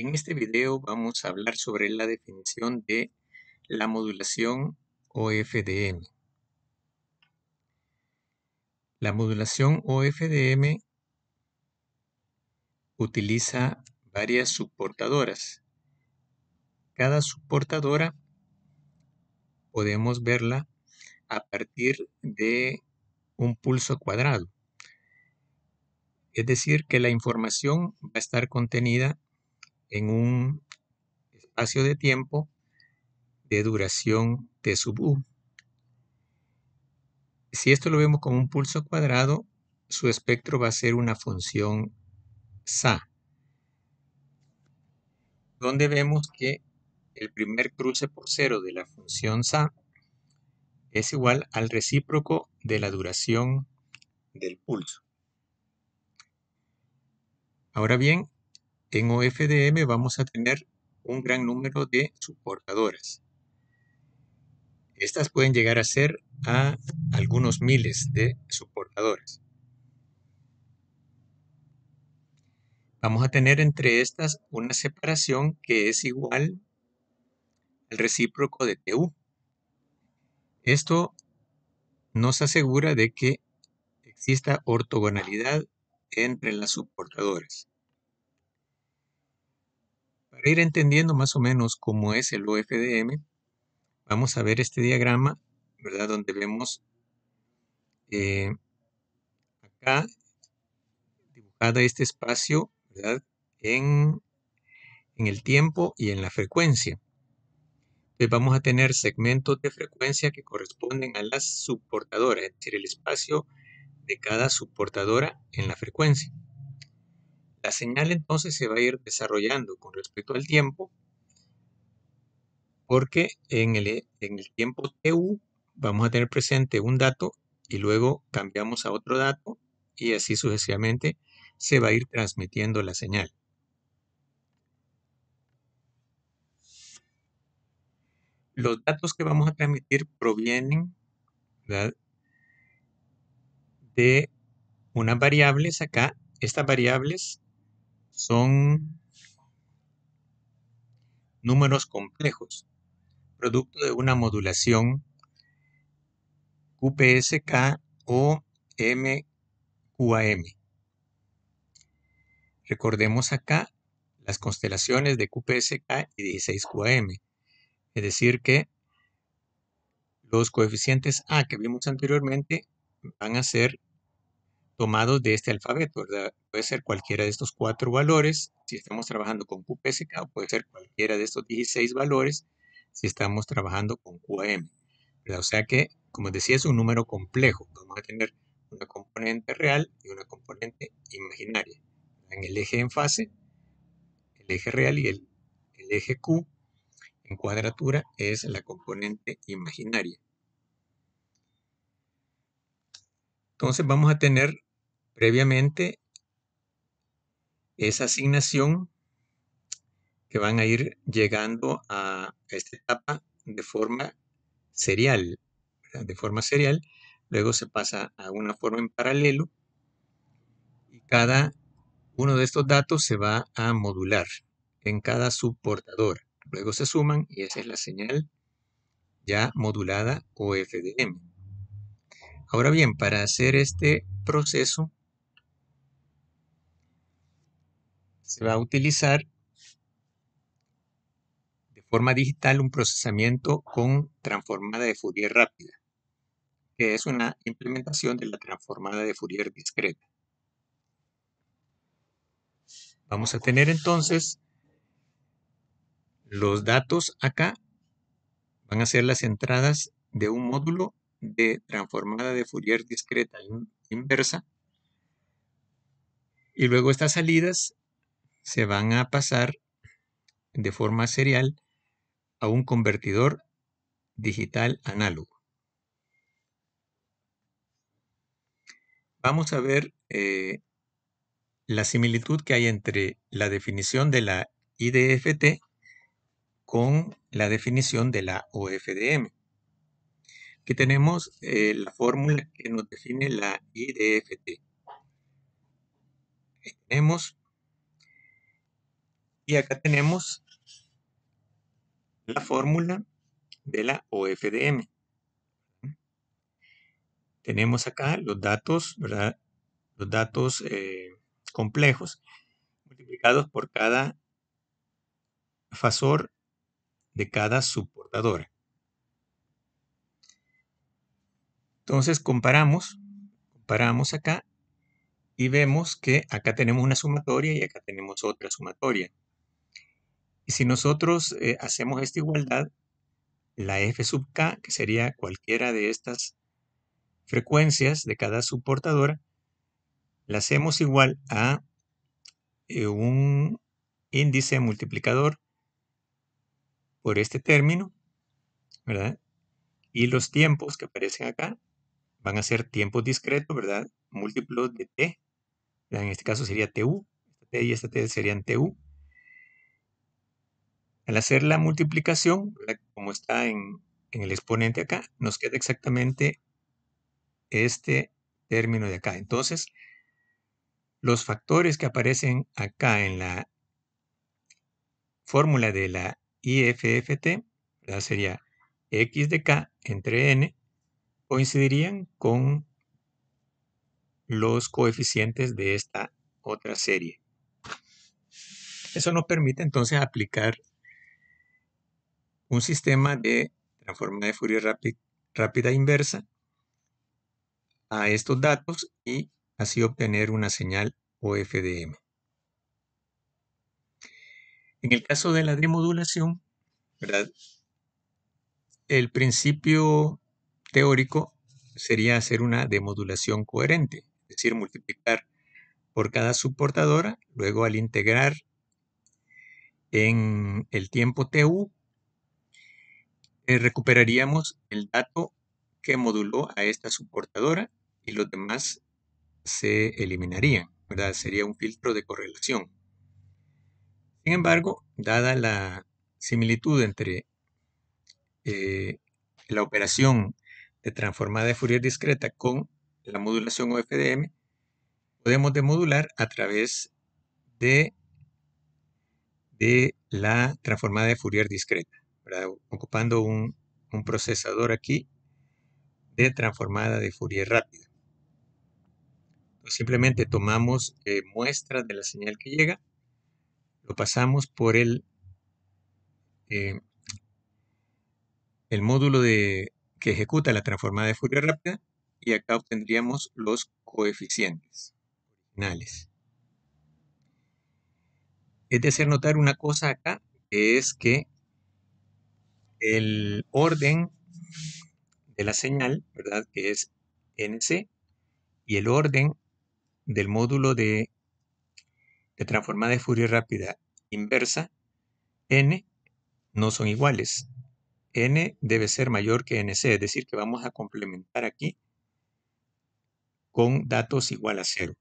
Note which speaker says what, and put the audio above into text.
Speaker 1: En este video vamos a hablar sobre la definición de la modulación OFDM. La modulación OFDM utiliza varias subportadoras. Cada subportadora podemos verla a partir de un pulso cuadrado. Es decir, que la información va a estar contenida en un espacio de tiempo de duración T sub U. Si esto lo vemos como un pulso cuadrado, su espectro va a ser una función SA, donde vemos que el primer cruce por cero de la función SA es igual al recíproco de la duración del pulso. Ahora bien, en OFDM vamos a tener un gran número de subportadoras. Estas pueden llegar a ser a algunos miles de subportadoras. Vamos a tener entre estas una separación que es igual al recíproco de TU. Esto nos asegura de que exista ortogonalidad entre las subportadoras. Para ir entendiendo más o menos cómo es el OFDM, vamos a ver este diagrama, ¿verdad? Donde vemos acá dibujada este espacio, ¿verdad? En el tiempo y en la frecuencia. Entonces vamos a tener segmentos de frecuencia que corresponden a las subportadoras, es decir, el espacio de cada subportadora en la frecuencia. La señal entonces se va a ir desarrollando con respecto al tiempo, porque en el tiempo TU vamos a tener presente un dato y luego cambiamos a otro dato y así sucesivamente se va a ir transmitiendo la señal. Los datos que vamos a transmitir provienen, ¿verdad?, de unas variables acá. Estas variables son números complejos, producto de una modulación QPSK o MQAM. Recordemos acá las constelaciones de QPSK y 16QAM. Es decir que los coeficientes A que vimos anteriormente van a ser tomados de este alfabeto, ¿verdad? Puede ser cualquiera de estos 4 valores si estamos trabajando con QPSK, o puede ser cualquiera de estos 16 valores si estamos trabajando con QAM, ¿verdad? O sea que, como decía, es un número complejo. Vamos a tener una componente real y una componente imaginaria. En el eje en fase, el eje real y el eje Q en cuadratura es la componente imaginaria. Entonces vamos a tener previamente esa asignación que van a ir llegando a esta etapa de forma serial, ¿verdad? De forma serial, luego se pasa a una forma en paralelo y cada uno de estos datos se va a modular en cada subportadora. Luego se suman y esa es la señal ya modulada OFDM. Ahora bien, para hacer este proceso se va a utilizar de forma digital un procesamiento con transformada de Fourier rápida, que es una implementación de la transformada de Fourier discreta. Vamos a tener entonces los datos acá, van a ser las entradas de un módulo de transformada de Fourier discreta inversa, y luego estas salidas se van a pasar de forma serial a un convertidor digital análogo. Vamos a ver la similitud que hay entre la definición de la IDFT con la definición de la OFDM. Aquí tenemos la fórmula que nos define la IDFT. Tenemos Y acá tenemos la fórmula de la OFDM. Tenemos acá los datos, ¿verdad? Los datos complejos multiplicados por cada fasor de cada subportadora. Entonces comparamos acá y vemos que acá tenemos una sumatoria y acá tenemos otra sumatoria. Y si nosotros hacemos esta igualdad, la f sub k, que sería cualquiera de estas frecuencias de cada subportadora, la hacemos igual a un índice multiplicador por este término, ¿verdad? Y los tiempos que aparecen acá van a ser tiempos discretos, ¿verdad? Múltiplos de t, ¿verdad? En este caso sería tu, esta t y esta t serían tu. Al hacer la multiplicación, ¿verdad? Como está en el exponente acá, nos queda exactamente este término de acá. Entonces, los factores que aparecen acá en la fórmula de la IFFT, ¿verdad? Sería x de k entre n, coincidirían con los coeficientes de esta otra serie. Eso nos permite entonces aplicar un sistema de transformada de Fourier rápida inversa a estos datos y así obtener una señal OFDM. En el caso de la demodulación, ¿verdad? El principio teórico sería hacer una demodulación coherente, es decir, multiplicar por cada subportadora, luego al integrar en el tiempo TU, recuperaríamos el dato que moduló a esta subportadora y los demás se eliminarían, ¿verdad? Sería un filtro de correlación. Sin embargo, dada la similitud entre la operación de transformada de Fourier discreta con la modulación OFDM, podemos demodular a través de la transformada de Fourier discreta, ¿verdad? Ocupando un procesador aquí de transformada de Fourier rápida. Entonces, simplemente tomamos muestras de la señal que llega, lo pasamos por el módulo que ejecuta la transformada de Fourier rápida y acá obtendríamos los coeficientes originales. Es de hacer notar una cosa acá, que es que el orden de la señal, ¿verdad? Que es NC, y el orden del módulo de transformada de Fourier rápida inversa, N, no son iguales. N debe ser mayor que NC, es decir, que vamos a complementar aquí con datos igual a 0.